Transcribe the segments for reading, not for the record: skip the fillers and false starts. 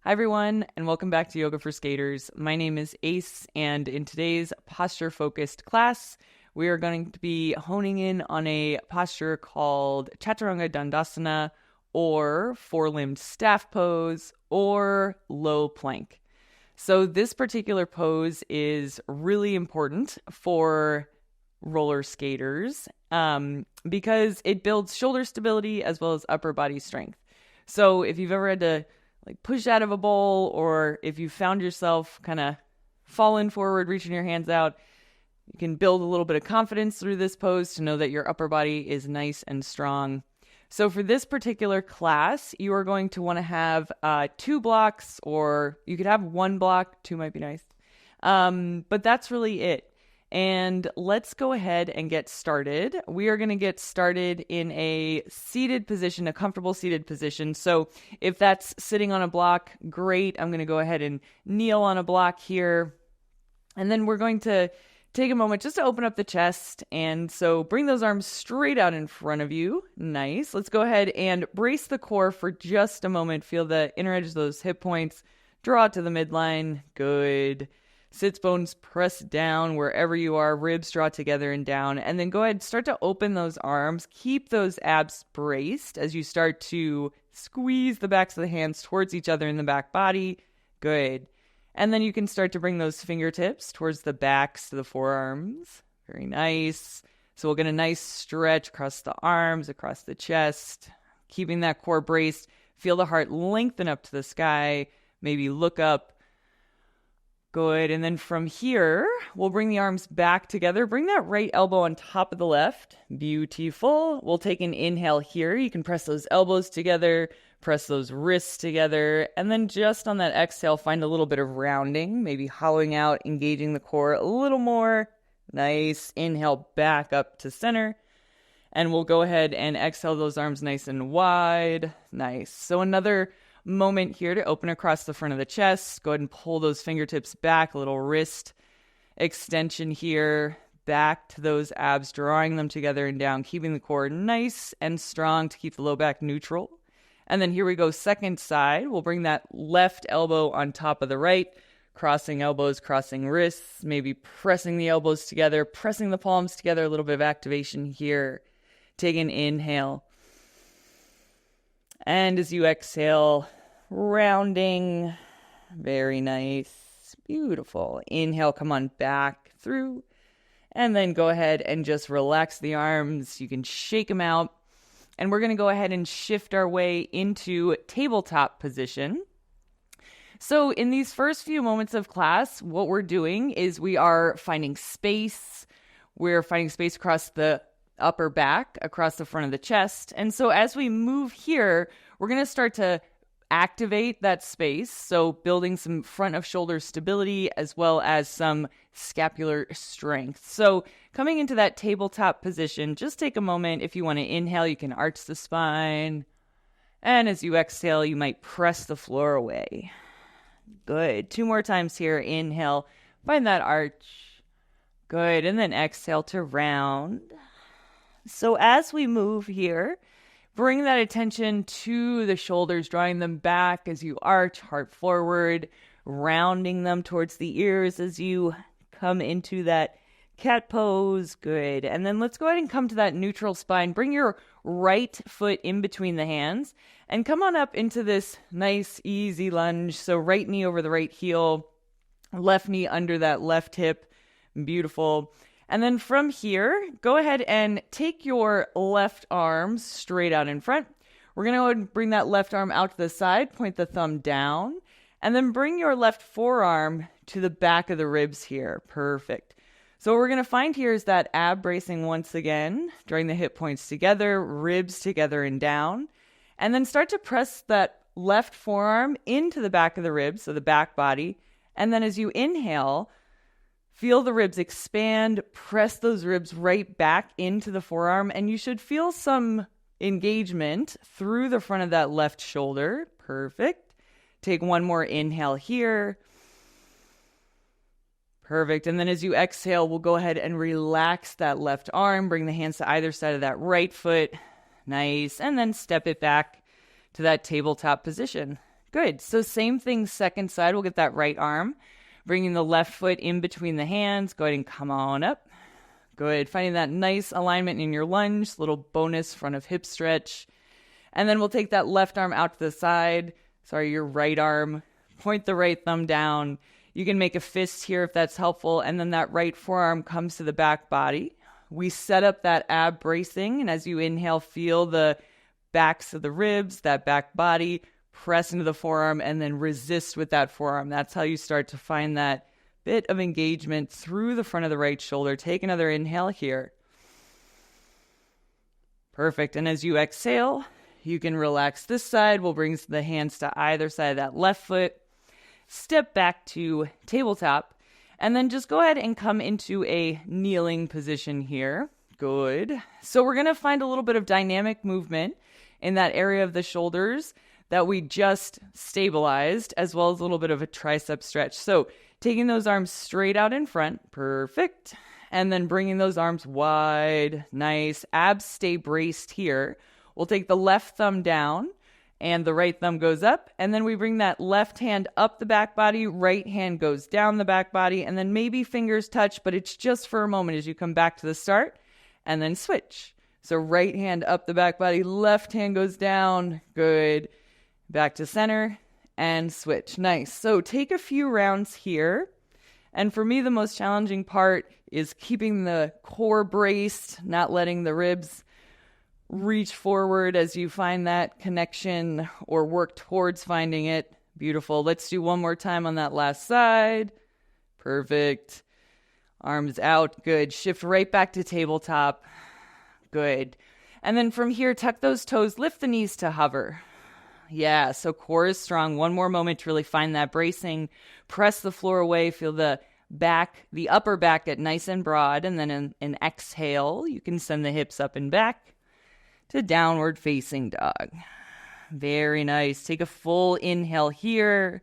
Hi, everyone, and welcome back to Yoga for Skaters. My name is Ace, and in today's posture-focused class, we are going to be honing in on a posture called Chaturanga Dandasana, or four-limbed staff pose, or low plank. So this particular pose is really important for roller skaters because it builds shoulder stability as well as upper body strength. So if you've ever had to push out of a bowl, or if you found yourself kind of falling forward, reaching your hands out, you can build a little bit of confidence through this pose to know that your upper body is nice and strong. So for this particular class, you are going to want to have 2 blocks, or you could have 1 block, 2 might be nice. But that's really it. And let's go ahead and get started. We are going to get started in a seated position, a comfortable seated position. So if that's sitting on a block, great. I'm going to go ahead and kneel on a block here. And then we're going to take a moment just to open up the chest. And so bring those arms straight out in front of you. Nice. Let's go ahead and brace the core for just a moment. Feel the inner edge of those hip points. Draw to the midline. Good. Sits bones press down wherever you are, ribs draw together and down, and then go ahead and start to open those arms. Keep those abs braced as you start to squeeze the backs of the hands towards each other in the back body. Good. And then you can start to bring those fingertips towards the backs to the forearms. Very nice. So we'll get a nice stretch across the arms, across the chest, keeping that core braced. Feel the heart lengthen up to the sky. Maybe look up. Good. And then from here, we'll bring the arms back together. Bring that right elbow on top of the left. Beautiful. We'll take an inhale here. You can press those elbows together, press those wrists together, and then just on that exhale, find a little bit of rounding, maybe hollowing out, engaging the core a little more. Nice. Inhale back up to center. And we'll go ahead and exhale those arms nice and wide. Nice. So another moment here to open across the front of the chest. Go ahead and pull those fingertips back, a little wrist extension here, back to those abs, drawing them together and down, keeping the core nice and strong to keep the low back neutral. And then here we go, second side. We'll bring that left elbow on top of the right, crossing elbows, crossing wrists, maybe pressing the elbows together, pressing the palms together, a little bit of activation here. Take an inhale. And as you exhale, rounding, very nice, beautiful. Inhale, come on back through, and then go ahead and just relax the arms. You can shake them out, and we're going to go ahead and shift our way into tabletop position. So in these first few moments of class, what we're doing is we are finding space. We're finding space across the upper back, across the front of the chest. And so as we move here, we're going to start to activate that space. So building some front of shoulder stability as well as some scapular strength. So coming into that tabletop position, just take a moment. If you want to inhale, you can arch the spine. And as you exhale, you might press the floor away. Good. 2 more times here. Inhale, find that arch. Good. And then exhale to round. So as we move here, bring that attention to the shoulders, drawing them back as you arch, heart forward, rounding them towards the ears as you come into that cat pose. Good. And then let's go ahead and come to that neutral spine. Bring your right foot in between the hands and come on up into this nice, easy lunge. So right knee over the right heel, left knee under that left hip. Beautiful. And then from here, go ahead and take your left arm straight out in front. We're going to go ahead and bring that left arm out to the side, point the thumb down, and then bring your left forearm to the back of the ribs here. Perfect. So what we're going to find here is that ab bracing once again, drawing the hip points together, ribs together and down, and then start to press that left forearm into the back of the ribs, so the back body. And then as you inhale, feel the ribs expand, press those ribs right back into the forearm, and you should feel some engagement through the front of that left shoulder. Perfect. Take one more inhale here. Perfect. And then as you exhale, we'll go ahead and relax that left arm. Bring the hands to either side of that right foot. Nice. And then step it back to that tabletop position. Good. So same thing, second side. We'll get that right arm. Bringing the left foot in between the hands. Go ahead and come on up. Good. Finding that nice alignment in your lunge. Little bonus front of hip stretch. And then we'll take that left arm out to the side. Sorry, your right arm. Point the right thumb down. You can make a fist here if that's helpful. And then that right forearm comes to the back body. We set up that ab bracing. And as you inhale, feel the backs of the ribs, that back body. Press into the forearm and then resist with that forearm. That's how you start to find that bit of engagement through the front of the right shoulder. Take another inhale here. Perfect. And as you exhale, you can relax this side. We'll bring the hands to either side of that left foot. Step back to tabletop. And then just go ahead and come into a kneeling position here. Good. So we're going to find a little bit of dynamic movement in that area of the shoulders that we just stabilized, as well as a little bit of a tricep stretch. So taking those arms straight out in front, perfect. And then bringing those arms wide, nice. Abs stay braced here. We'll take the left thumb down and the right thumb goes up. And then we bring that left hand up the back body, right hand goes down the back body, and then maybe fingers touch, but it's just for a moment as you come back to the start and then switch. So right hand up the back body, left hand goes down, good. Back to center and switch. Nice. So take a few rounds here. And for me, the most challenging part is keeping the core braced, not letting the ribs reach forward as you find that connection or work towards finding it. Beautiful. Let's do one more time on that last side. Perfect. Arms out. Good. Shift right back to tabletop. Good. And then from here, tuck those toes, lift the knees to hover. Yeah, so core is strong. One more moment to really find that bracing. Press the floor away. Feel the back, the upper back get nice and broad. And then an exhale, you can send the hips up and back to downward facing dog. Very nice. Take a full inhale here.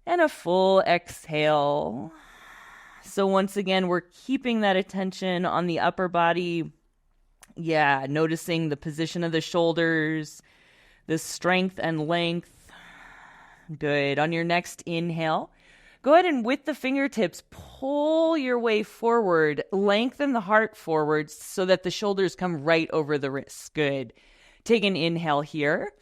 And a full exhale. So once again, we're keeping that attention on the upper body. Yeah, noticing the position of the shoulders, the strength and length. Good. On your next inhale, go ahead and with the fingertips, pull your way forward. Lengthen the heart forward so that the shoulders come right over the wrists. Good. Take an inhale here.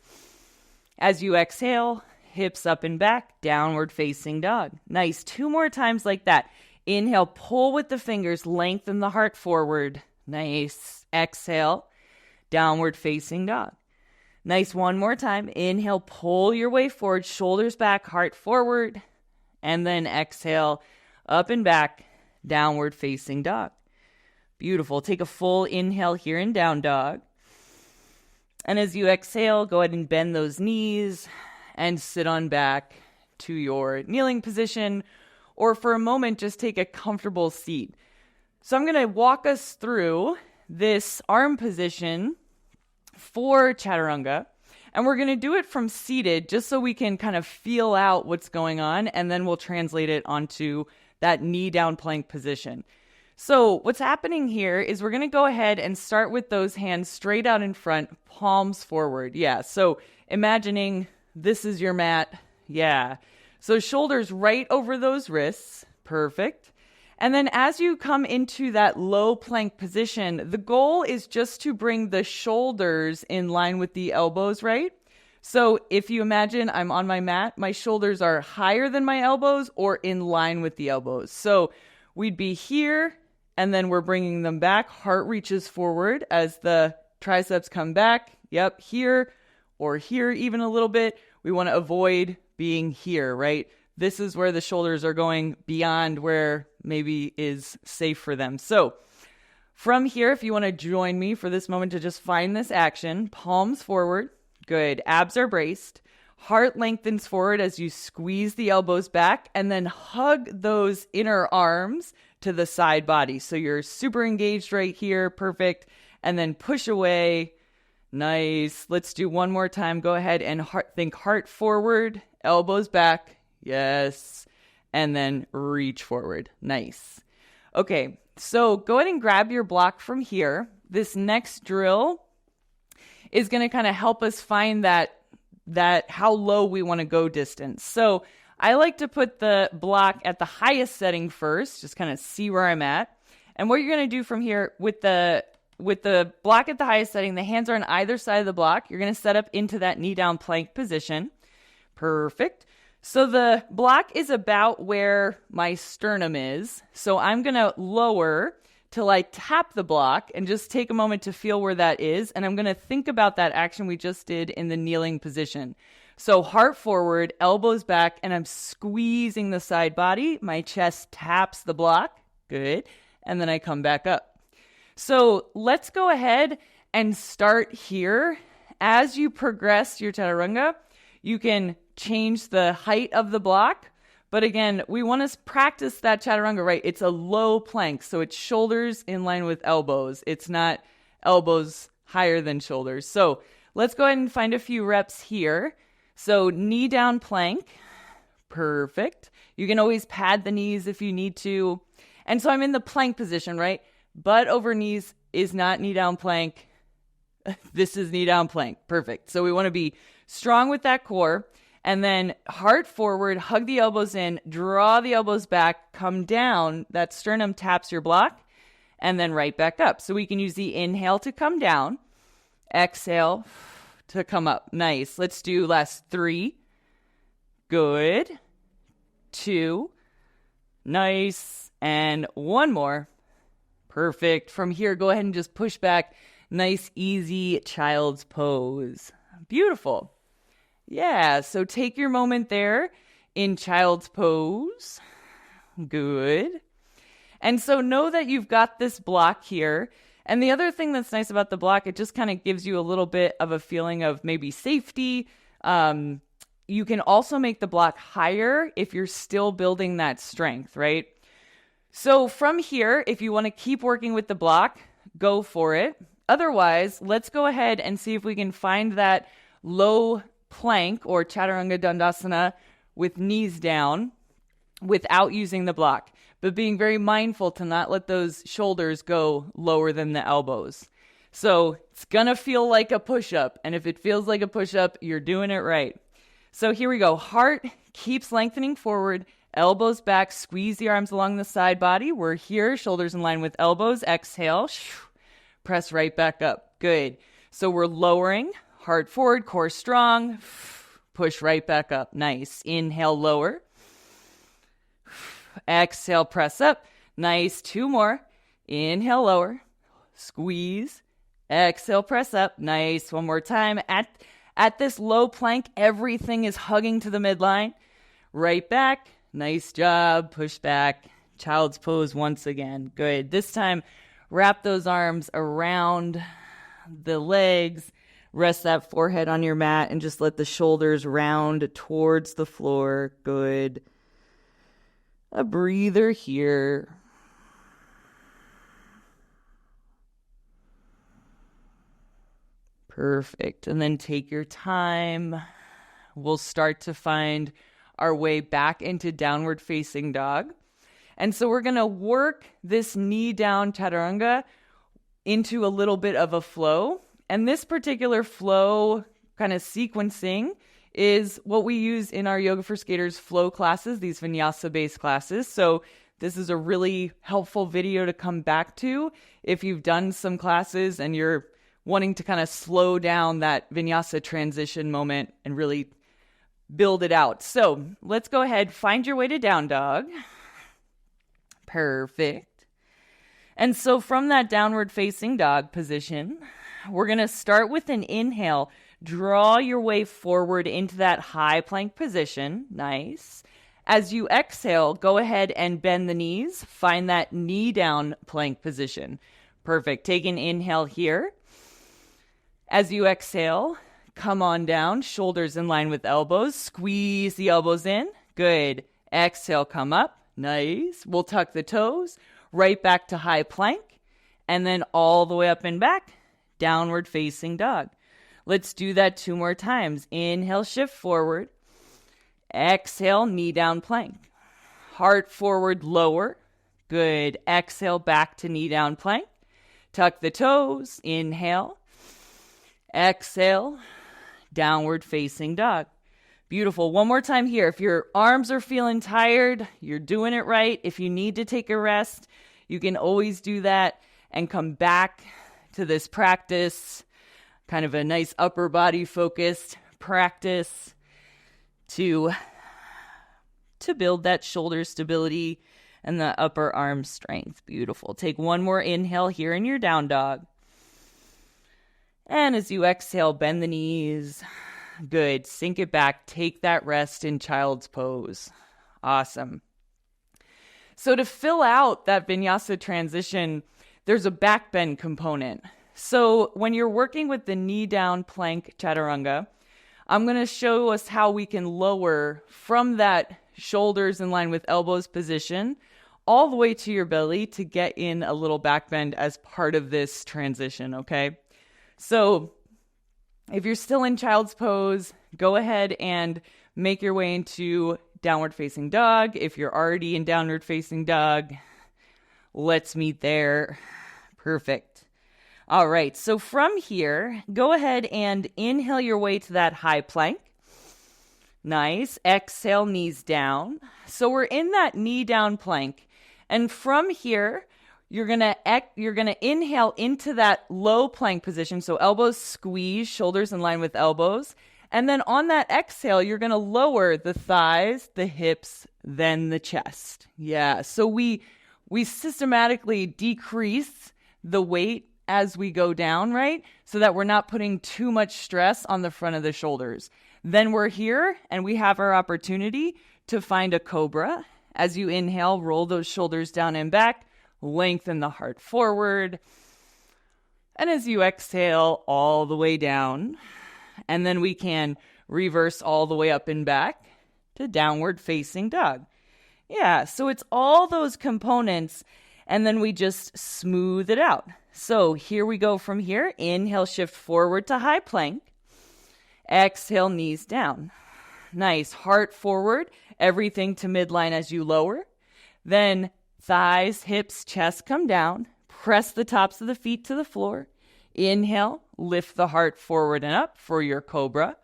As you exhale, hips up and back, downward facing dog. Nice. 2 more times like that. Inhale, pull with the fingers, lengthen the heart forward. Nice. Exhale, downward facing dog. Nice. One more time. Inhale, pull your way forward, shoulders back, heart forward. And then exhale, up and back, downward facing dog. Beautiful. Take a full inhale here in down dog. And as you exhale, go ahead and bend those knees and sit on back to your kneeling position. Or for a moment, just take a comfortable seat. So I'm going to walk us through this arm position for Chaturanga. And we're going to do it from seated just so we can kind of feel out what's going on. And then we'll translate it onto that knee down plank position. So what's happening here is we're going to go ahead and start with those hands straight out in front, palms forward. Yeah. So imagining this is your mat. Yeah. So shoulders right over those wrists. Perfect. And then as you come into that low plank position, the goal is just to bring the shoulders in line with the elbows, right? So if you imagine I'm on my mat, my shoulders are higher than my elbows or in line with the elbows. So we'd be here, and then we're bringing them back. Heart reaches forward as the triceps come back. Yep, here or here even a little bit. We want to avoid being here, right? This is where the shoulders are going beyond where maybe is safe for them. So from here, if you want to join me for this moment to just find this action, palms forward. Good. Abs are braced. Heart lengthens forward as you squeeze the elbows back and then hug those inner arms to the side body. So you're super engaged right here. Perfect. And then push away. Nice. Let's do one more time. Go ahead and think heart forward, elbows back. Yes. And then reach forward. Nice. Okay. So go ahead and grab your block from here. This next drill is going to kind of help us find that how low we want to go distance. So I like to put the block at the highest setting first, just kind of see where I'm at. And what you're going to do from here with the block at the highest setting, the hands are on either side of the block. You're going to set up into that knee down plank position. Perfect. So the block is about where my sternum is. So I'm going to lower till I tap the block and just take a moment to feel where that is. And I'm going to think about that action we just did in the kneeling position. So heart forward, elbows back, and I'm squeezing the side body. My chest taps the block. Good. And then I come back up. So let's go ahead and start here. As you progress your chaturanga, you can change the height of the block. But again, we want to practice that chaturanga, right? It's a low plank, so it's shoulders in line with elbows. It's not elbows higher than shoulders. So let's go ahead and find a few reps here. So knee down plank. Perfect. You can always pad the knees if you need to. And so I'm in the plank position, right? Butt over knees is not knee down plank. This is knee down plank. Perfect. So we want to be strong with that core. And then heart forward, hug the elbows in, draw the elbows back, come down. That sternum taps your block. And then right back up. So we can use the inhale to come down. Exhale to come up. Nice. Let's do last 3. Good. 2. Nice. And 1 more. Perfect. From here, go ahead and just push back. Nice, easy child's pose. Beautiful. Yeah, so take your moment there in child's pose. Good. And so know that you've got this block here. And the other thing that's nice about the block, it just kind of gives you a little bit of a feeling of maybe safety. You can also make the block higher if you're still building that strength, right? So from here, if you want to keep working with the block, go for it. Otherwise, let's go ahead and see if we can find that low plank or Chaturanga Dandasana with knees down without using the block, but being very mindful to not let those shoulders go lower than the elbows. So it's going to feel like a push-up. And if it feels like a push-up, you're doing it right. So here we go. Heart keeps lengthening forward, elbows back, squeeze the arms along the side body. We're here, shoulders in line with elbows. Exhale, press right back up. Good. So we're lowering, heart forward, core strong, push right back up. Nice. Inhale, lower. Exhale, press up. Nice. 2 more. Inhale, lower. Squeeze. Exhale, press up. Nice. 1 more time. At this low plank, everything is hugging to the midline. Right back. Nice job. Push back. Child's pose once again. Good. This time, wrap those arms around the legs. Rest that forehead on your mat and just let the shoulders round towards the floor. Good. A breather here. Perfect. And then take your time. We'll start to find our way back into downward facing dog. And so we're going to work this knee down chaturanga into a little bit of a flow. And this particular flow kind of sequencing is what we use in our Yoga for Skaters flow classes, these vinyasa-based classes. So this is a really helpful video to come back to if you've done some classes and you're wanting to kind of slow down that vinyasa transition moment and really build it out. So let's go ahead, find your way to down dog. Perfect. And so from that downward facing dog position, we're going to start with an inhale. Draw your way forward into that high plank position. Nice. As you exhale, go ahead and bend the knees. Find that knee down plank position. Perfect. Take an inhale here. As you exhale, come on down, shoulders in line with elbows. Squeeze the elbows in. Good. Exhale, come up. Nice. We'll tuck the toes. Right back to high plank. And then all the way up and back. Downward facing dog. Let's do that 2 more times. Inhale, shift forward. Exhale, knee down plank. Heart forward, lower. Good. Exhale, back to knee down plank. Tuck the toes. Inhale. Exhale. downward facing dog. Beautiful. One more time here. If your arms are feeling tired, you're doing it right. If you need to take a rest, you can always do that and come back to this practice, kind of a nice upper body focused practice to build that shoulder stability and the upper arm strength. Beautiful. Take one more inhale here in your down dog. And as you exhale, bend the knees. Good. Sink it back. Take that rest in child's pose. Awesome. So to fill out that vinyasa transition, there's a back bend component. So when you're working with the knee down plank chaturanga, I'm going to show us how we can lower from that shoulders in line with elbows position all the way to your belly to get in a little back bend as part of this transition, okay? So if you're still in child's pose, go ahead and make your way into downward facing dog. If you're already in downward facing dog, let's meet there. Perfect. All right, so from here, go ahead and inhale your way to that high plank. Nice. Exhale, knees down. So we're in that knee down plank. And from here, you're gonna inhale into that low plank position. So elbows squeeze, shoulders in line with elbows. And then on that exhale, you're gonna lower the thighs, the hips, then the chest. Yeah, so we systematically decrease the weight as we go down, right? So that we're not putting too much stress on the front of the shoulders. Then we're here and we have our opportunity to find a cobra. As you inhale, roll those shoulders down and back, lengthen the heart forward. And as you exhale, all the way down. And then we can reverse all the way up and back to downward facing dog. Yeah, so it's all those components, and then we just smooth it out. So here we go from here. Inhale, shift forward to high plank. Exhale, knees down. Nice. Heart forward, everything to midline as you lower. Then thighs, hips, chest come down. Press the tops of the feet to the floor. Inhale, lift the heart forward and up for your cobra.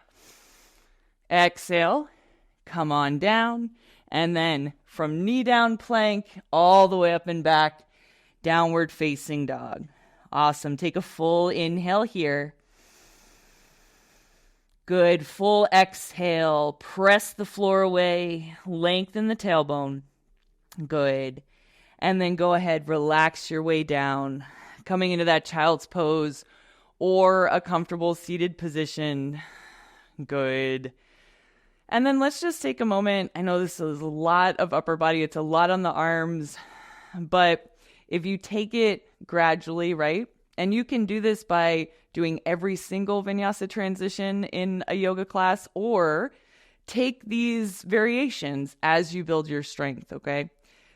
Exhale, come on down. And then from knee down plank all the way up and back, downward facing dog. Awesome. Take a full inhale here. Good. Full exhale. Press the floor away. Lengthen the tailbone. Good. And then go ahead, relax your way down, coming into that child's pose or a comfortable seated position. Good. And then let's just take a moment. I know this is a lot of upper body. It's a lot on the arms, but if you take it gradually, right? And you can do this by doing every single vinyasa transition in a yoga class, or take these variations as you build your strength, okay?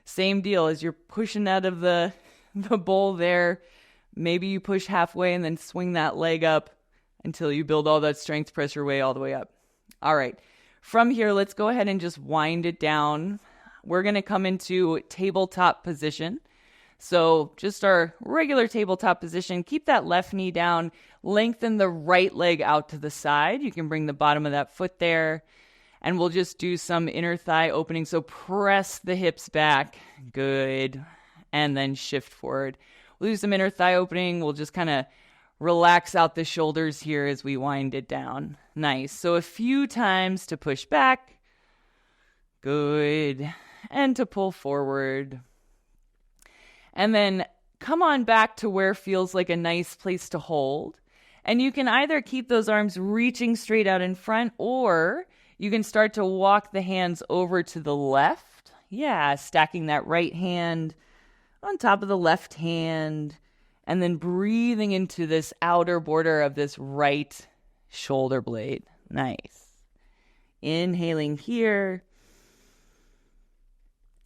Same deal as you're pushing out of the bowl there. Maybe you push halfway and then swing that leg up until you build all that strength, press your way all the way up. All right. From here, let's go ahead and just wind it down. We're going to come into tabletop position. So just our regular tabletop position. Keep that left knee down. Lengthen the right leg out to the side. You can bring the bottom of that foot there. And we'll just do some inner thigh opening. So press the hips back. Good. And then shift forward. We'll do some inner thigh opening. We'll just kind of relax out the shoulders here as we wind it down. Nice. So a few times to push back. Good. And to pull forward. And then come on back to where feels like a nice place to hold. And you can either keep those arms reaching straight out in front, or you can start to walk the hands over to the left. Yeah, stacking that right hand on top of the left hand. And then breathing into this outer border of this right shoulder blade. Nice. Inhaling here.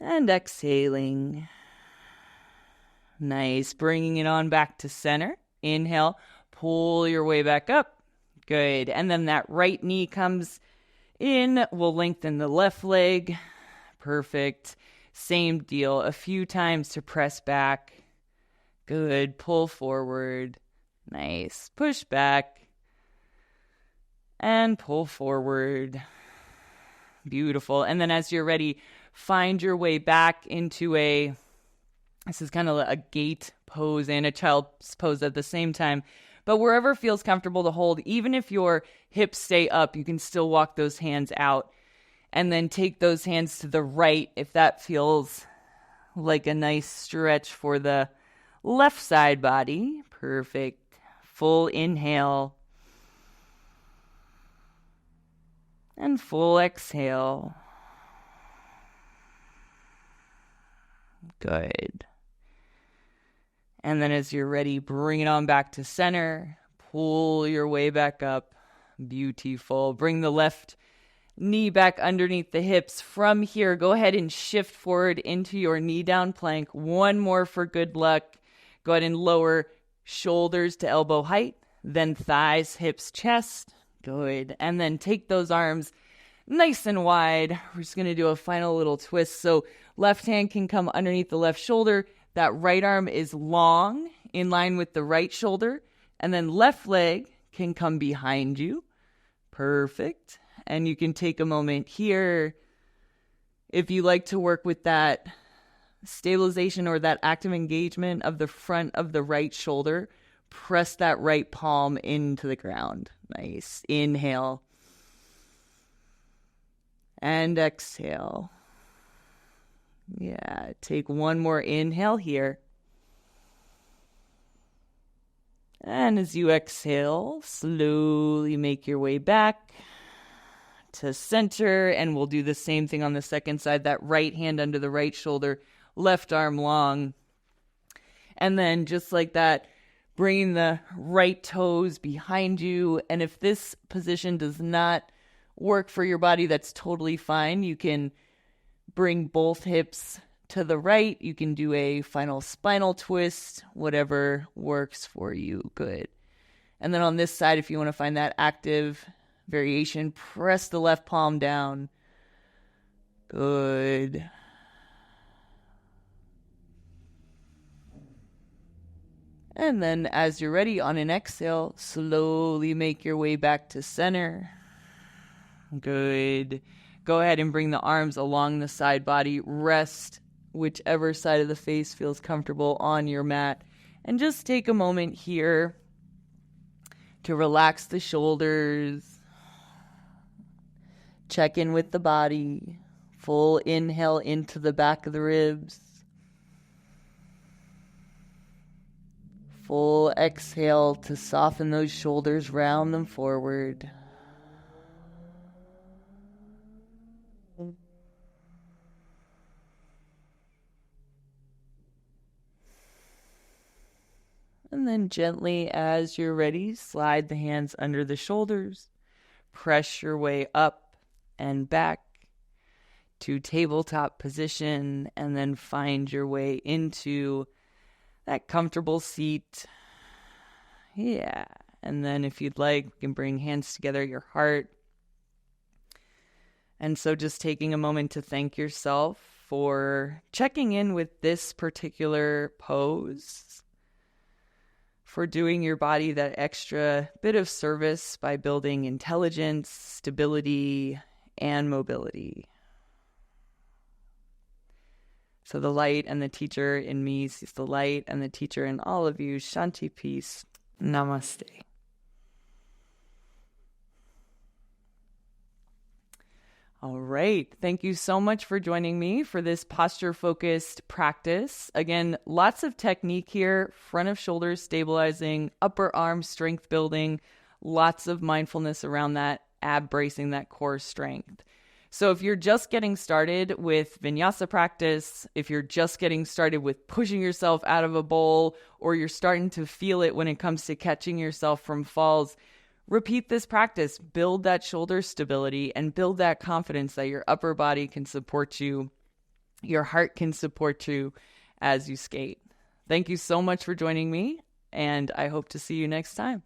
And exhaling. Nice. Bringing it on back to center. Inhale. Pull your way back up. Good. And then that right knee comes in. We'll lengthen the left leg. Perfect. Same deal. A few times to press back. Good. Pull forward. Nice. Push back. and pull forward. Beautiful. And then as you're ready, find your way back into this is kind of a gate pose and a child's pose at the same time. But wherever feels comfortable to hold, even if your hips stay up, you can still walk those hands out. And then take those hands to the right if that feels like a nice stretch for the left side body. Perfect. Full inhale. And full exhale. Good. And then as you're ready, bring it on back to center. Pull your way back up. Beautiful. Bring the left knee back underneath the hips. From here, go ahead and shift forward into your knee down plank. One more for good luck. Go ahead and lower shoulders to elbow height. Then thighs, hips, chest. Good. And then take those arms nice and wide. We're just going to do a final little twist. So left hand can come underneath the left shoulder. That right arm is long in line with the right shoulder. And then left leg can come behind you. Perfect. And you can take a moment here. If you like to work with that stabilization or that active engagement of the front of the right shoulder, press that right palm into the ground. Nice. Inhale. And exhale. Yeah, take one more inhale here. And as you exhale, slowly make your way back to center, and we'll do the same thing on the second side. That right hand under the right shoulder, left arm long. And then just like that, bringing the right toes behind you. And if this position does not work for your body, that's totally fine. You can bring both hips to the right. You can do a final spinal twist, whatever works for you. Good. And then on this side, if you want to find that active variation, press the left palm down. Good. And then as you're ready, on an exhale, slowly make your way back to center. Good. Go ahead and bring the arms along the side body. Rest whichever side of the face feels comfortable on your mat. And just take a moment here to relax the shoulders. Check in with the body. Full inhale into the back of the ribs. Full exhale to soften those shoulders, round them forward. And then gently, as you're ready, slide the hands under the shoulders. Press your way up and back to tabletop position, and then find your way into that comfortable seat. Yeah. And then if you'd like, you can bring hands together at your heart. And so just taking a moment to thank yourself for checking in with this particular pose, for doing your body that extra bit of service by building intelligence, stability, and mobility. So the light and the teacher in me sees the light, and the teacher in all of you. Shanti, peace. Namaste. All right. Thank you so much for joining me for this posture-focused practice. Again, lots of technique here. Front of shoulders stabilizing, upper arm strength building, lots of mindfulness around that, ab bracing, that core strength. So if you're just getting started with vinyasa practice, if you're just getting started with pushing yourself out of a bowl, or you're starting to feel it when it comes to catching yourself from falls, repeat this practice. Build that shoulder stability and build that confidence that your upper body can support you, your heart can support you as you skate. Thank you so much for joining me, and I hope to see you next time.